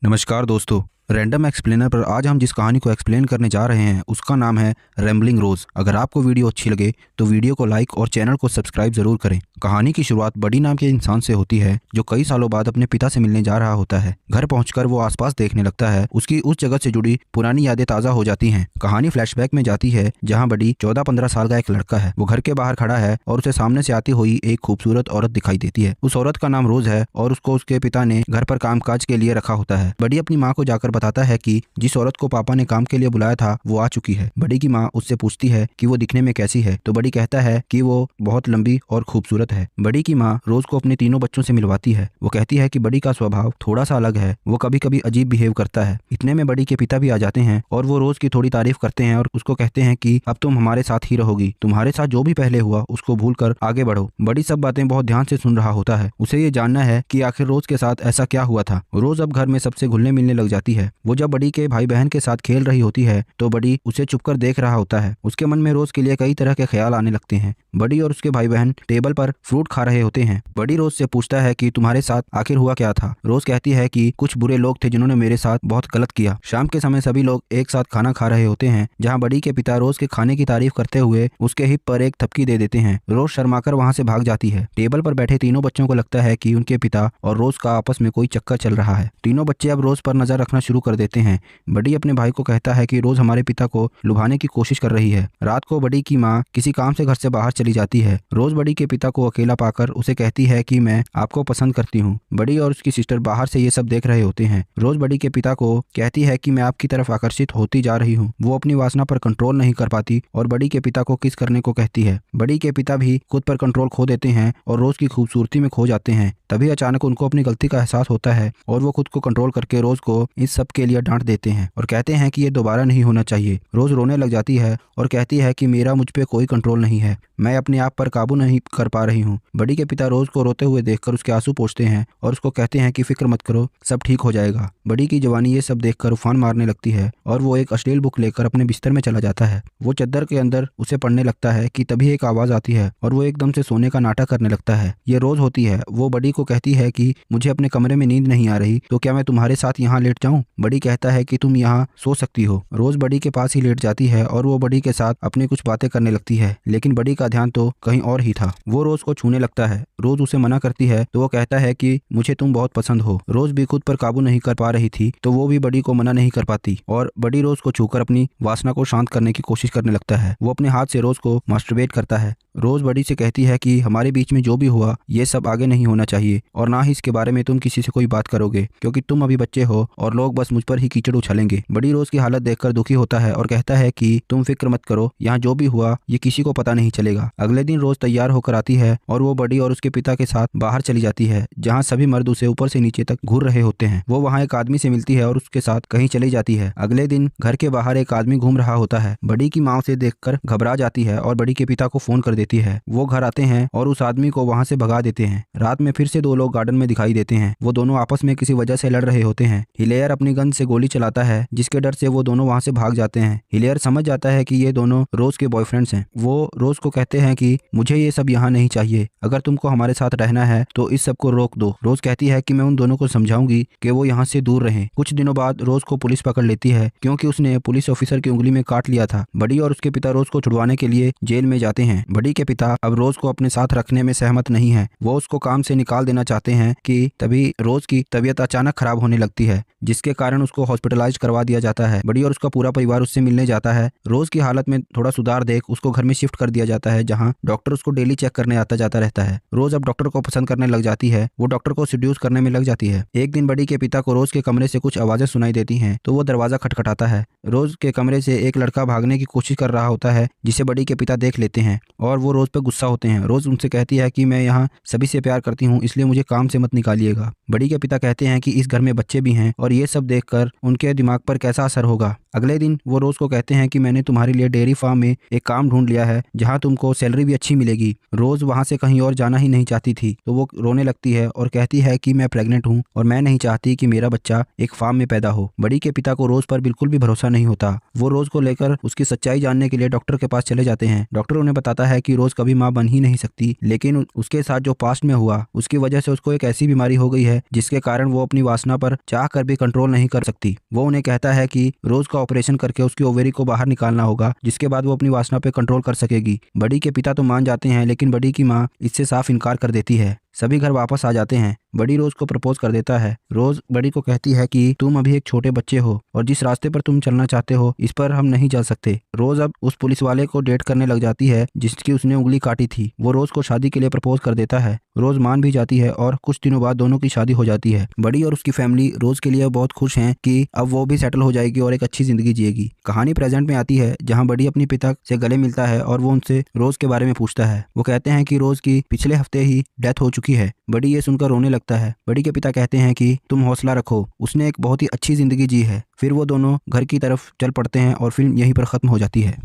नमस्कार दोस्तों। Random explainer पर आज हम जिस कहानी को एक्सप्लेन करने जा रहे हैं उसका नाम है रैम्बलिंग रोज। अगर आपको वीडियो अच्छी लगे तो वीडियो को लाइक और चैनल को सब्सक्राइब जरूर करें। कहानी की शुरुआत बडी नाम के इंसान से होती है जो कई सालों बाद अपने पिता से मिलने जा रहा होता है। घर पहुंचकर वो आसपास देखने लगता है। उसकी उस जगह से जुड़ी पुरानी यादें ताज़ा हो जाती हैं। कहानी फ्लैशबैक में जाती है जहाँ बडी 14-15 साल का एक लड़का है। वो घर के बाहर खड़ा है और उसे सामने से आती हुई एक खूबसूरत औरत दिखाई देती है। उस औरत का नाम रोज है और उसको उसके पिता ने घर पर कामकाज के लिए रखा होता है। बडी अपनी माँ को जाकर बताता है कि जिस औरत को पापा ने काम के लिए बुलाया था वो आ चुकी है। बडी की माँ उससे पूछती है कि वो दिखने में कैसी है, तो बडी कहता है कि वो बहुत लंबी और खूबसूरत है। बडी की माँ रोज को अपने तीनों बच्चों से मिलवाती है। वो कहती है कि बडी का स्वभाव थोड़ा सा अलग है, वो कभी कभी अजीब बिहेव करता है। इतने में बडी के पिता भी आ जाते हैं और वो रोज की थोड़ी तारीफ करते हैं और उसको कहते हैं कि अब तुम हमारे साथ ही रहोगी, तुम्हारे साथ जो भी पहले हुआ उसको भूल कर आगे बढ़ो। बडी सब बातें बहुत ध्यान से सुन रहा होता है। उसे ये जानना है कि आखिर रोज के साथ ऐसा क्या हुआ था। रोज अब घर में सबसे घुलने मिलने लग जाती है। वो जब बडी के भाई बहन के साथ खेल रही होती है तो बडी उसे चुपकर देख रहा होता है। उसके मन में रोज के लिए कई तरह के ख्याल आने लगते हैं। बडी और उसके भाई बहन टेबल पर फ्रूट खा रहे होते हैं। बडी रोज से पूछता है कि तुम्हारे साथ आखिर हुआ क्या था। रोज कहती है कि कुछ बुरे लोग थे जिन्होंने मेरे साथ बहुत गलत किया। शाम के समय सभी लोग एक साथ खाना खा रहे होते हैं जहाँ बडी के पिता रोज के खाने की तारीफ करते हुए उसके हिप पर एक थपकी दे देते हैं। रोज शर्माकर वहाँ से भाग जाती है। टेबल पर बैठे तीनों बच्चों को लगता है कि उनके पिता और रोज का आपस में कोई चक्कर चल रहा है। तीनों बच्चे अब रोज पर नजर रखना शुरू कर देते हैं। बडी अपने भाई को कहता है कि रोज हमारे पिता को लुभाने की कोशिश कर रही है। रात को बडी की माँ किसी काम से घर से बाहर चली जाती है। रोज बडी के पिता को अकेला पाकर उसे कहती है कि मैं आपको पसंद करती हूँ। बडी और उसकी सिस्टर बाहर से ये सब देख रहे होते हैं। रोज बडी के पिता को कहती है कि मैं आपकी तरफ आकर्षित होती जा रही हूँ। वो अपनी वासना पर कंट्रोल नहीं कर पाती और बडी के पिता को किस करने को कहती है। बडी के पिता भी खुद पर कंट्रोल खो देते हैं और रोज की खूबसूरती में खो जाते हैं। तभी अचानक उनको अपनी गलती का एहसास होता है और वो खुद को कंट्रोल करके रोज को इस सब के लिए डांट देते हैं और कहते हैं कि ये दोबारा नहीं होना चाहिए। रोज रोने लग जाती है और कहती है कि मेरा मुझ पे कोई कंट्रोल नहीं है, मैं अपने आप पर काबू नहीं कर पा रही हूँ। बडी के पिता रोज को रोते हुए देखकर उसके आंसू पोंछते हैं और उसको कहते हैं कि फिक्र मत करो, सब ठीक हो जाएगा। बडी की जवानी ये सब देखकर उफान मारने लगती है और वो एक अश्लील बुक लेकर अपने बिस्तर में चला जाता है। वो चद्दर के अंदर उसे पढ़ने लगता है कि तभी एक आवाज आती है और वो एकदम से सोने का नाटक करने लगता है। ये रोज होती है। वो बडी को कहती है कि मुझे अपने कमरे में नींद नहीं आ रही, तो क्या मैं तुम्हारे साथ यहाँ लेट जाऊँ। बडी कहता है कि तुम यहाँ सो सकती हो। रोज बडी के पास ही लेट जाती है और वो बडी के साथ अपनी कुछ बातें करने लगती है, लेकिन बडी का ध्यान तो कहीं और ही था। वो रोज को छूने लगता है। रोज उसे मना करती है तो वो कहता है कि मुझे तुम बहुत पसंद हो। रोज भी खुद पर काबू नहीं कर पा रही थी तो वो भी बडी को मना नहीं कर पाती और बडी रोज को छूकर अपनी वासना को शांत करने की कोशिश करने लगता है। वो अपने हाथ से रोज को मास्टरबेट करता है। रोज बडी से कहती है कि हमारे बीच में जो भी हुआ ये सब आगे नहीं होना चाहिए और ना ही इसके बारे में तुम किसी से कोई बात करोगे, क्योंकि तुम अभी बच्चे हो और लोग बस मुझ पर ही कीचड़ उछालेंगे। बडी रोज की हालत देखकर दुखी होता है और कहता है कि तुम फिक्र मत करो, यहाँ जो भी हुआ ये किसी को पता नहीं चलेगा। अगले दिन रोज तैयार होकर आती है और वो बडी और उसके पिता के साथ बाहर चली जाती है जहाँ सभी मर्द उसे ऊपर से नीचे तक घूर रहे होते हैं। वो वहाँ एक आदमी से मिलती है और उसके साथ कहीं चली जाती है। अगले दिन घर के बाहर एक आदमी घूम रहा होता है। बडी की माँ उसे देखकर घबरा जाती है और बडी के पिता को फोन कर देती है। वो घर आते हैं और उस आदमी को वहाँ से भगा देते हैं। रात में फिर से दो लोग गार्डन में दिखाई देते हैं। वो दोनों आपस में किसी वजह से लड़ रहे होते हैं। हिलेयर अपनी गन से गोली चलाता है जिसके डर से वो दोनों वहाँ से भाग जाते हैं। हिलेयर समझ जाता है कि ये दोनों रोज के बॉयफ्रेंड्स हैं। वो रोज को कहते हैं कि मुझे ये सब यहाँ नहीं चाहिए, अगर तुमको हमारे साथ रहना है तो इस सब को रोक दो। रोज कहती है कि मैं उन दोनों को समझाऊंगी कि वो यहाँ से दूर रहें। कुछ दिनों बाद रोज को पुलिस पकड़ लेती है क्योंकि उसने पुलिस ऑफिसर की उंगली में काट लिया था। बडी और उसके पिता रोज को छुड़वाने के लिए जेल में जाते हैं। बडी के पिता अब रोज को अपने साथ रखने में सहमत नहीं है। वो उसको काम से निकाल देना चाहते हैं कि तभी रोज की तबीयत अचानक खराब होने लगती है जिसके कारण उसको हॉस्पिटलाइज करवा दिया जाता है। बडी और उसका पूरा परिवार उससे मिलने जाता है। रोज की हालत में थोड़ा सुधार देख उसको घर में शिफ्ट कर दिया जाता है जहाँ डॉक्टर उसको डेली चेक करने आता जाता रहता है। रोज अब डॉक्टर को पसंद करने लग जाती है। वो डॉक्टर को सिड्यूस करने में लग जाती है। एक दिन बडी के पिता को रोज के कमरे से कुछ आवाजें सुनाई देती हैं तो वो दरवाजा खटखटाता है। रोज के कमरे से एक लड़का भागने की कोशिश कर रहा होता है जिसे बडी के पिता देख लेते हैं और वो रोज पे गुस्सा होते हैं। रोज उनसे कहती है कि मैं यहाँ सभी से प्यार करती हूँ, इसलिए मुझे काम से मत निकालिएगा। बडी के पिता कहते हैं कि इस घर में बच्चे भी हैं और ये सब देखकर उनके दिमाग पर कैसा असर होगा। अगले दिन वो रोज को कहते हैं कि मैंने तुम्हारे लिए डेयरी फार्म में एक काम ढूंढ लिया है जहाँ तुमको सैलरी भी अच्छी मिलेगी। रोज वहां से कहीं और जाना ही नहीं चाहती थी, तो वो रोने लगती है और कहती है कि मैं प्रेग्नेंट हूँ और मैं नहीं चाहती कि मेरा बच्चा एक फार्म में पैदा हो। बड़ी के पिता को रोज पर बिल्कुल भी भरोसा नहीं होता। वो रोज को लेकर उसकी सच्चाई जानने के लिए डॉक्टर के पास चले जाते हैं। डॉक्टर उन्हें बताता है कि रोज कभी माँ बन ही नहीं सकती, लेकिन उसके साथ जो पास्ट में हुआ उसकी वजह से उसको एक ऐसी बीमारी हो गई है जिसके कारण वो अपनी वासना पर चाह कर भी कंट्रोल नहीं कर सकती। वो उन्हें कहता है कि रोज का ऑपरेशन करके उसकी ओवेरी को बाहर निकालना होगा, जिसके बाद वो अपनी वासना पे कंट्रोल कर सकेगी। बड़ी के पिता तो मान जाते हैं, लेकिन बड़ी की माँ इससे साफ इनकार कर देती है। सभी घर वापस आ जाते हैं। बड़ी रोज को प्रपोज कर देता है। रोज बड़ी को कहती है कि तुम अभी एक छोटे बच्चे हो और जिस रास्ते पर तुम चलना चाहते हो इस पर हम नहीं जा सकते। रोज अब उस पुलिस वाले को डेट करने लग जाती है जिसकी उसने उंगली काटी थी। वो रोज को शादी के लिए प्रपोज कर देता है। रोज मान भी जाती है और कुछ दिनों बाद दोनों की शादी हो जाती है। बड़ी और उसकी फैमिली रोज के लिए बहुत खुश हैं कि अब वो भी सेटल हो जाएगी और एक अच्छी जिंदगी जिएगी। कहानी प्रेजेंट में आती है जहाँ बड़ी अपनी पिता से गले मिलता है और वो उनसे रोज के बारे में पूछता है। वो कहते हैं कि रोज की पिछले हफ्ते ही डेथ हो चुकी है। बड़ी ये सुनकर रोने लगता है। बड़ी के पिता कहते हैं कि तुम हौसला रखो, उसने एक बहुत ही अच्छी जिंदगी जी है। फिर वो दोनों घर की तरफ चल पड़ते हैं और फिल्म यहीं पर खत्म हो जाती है।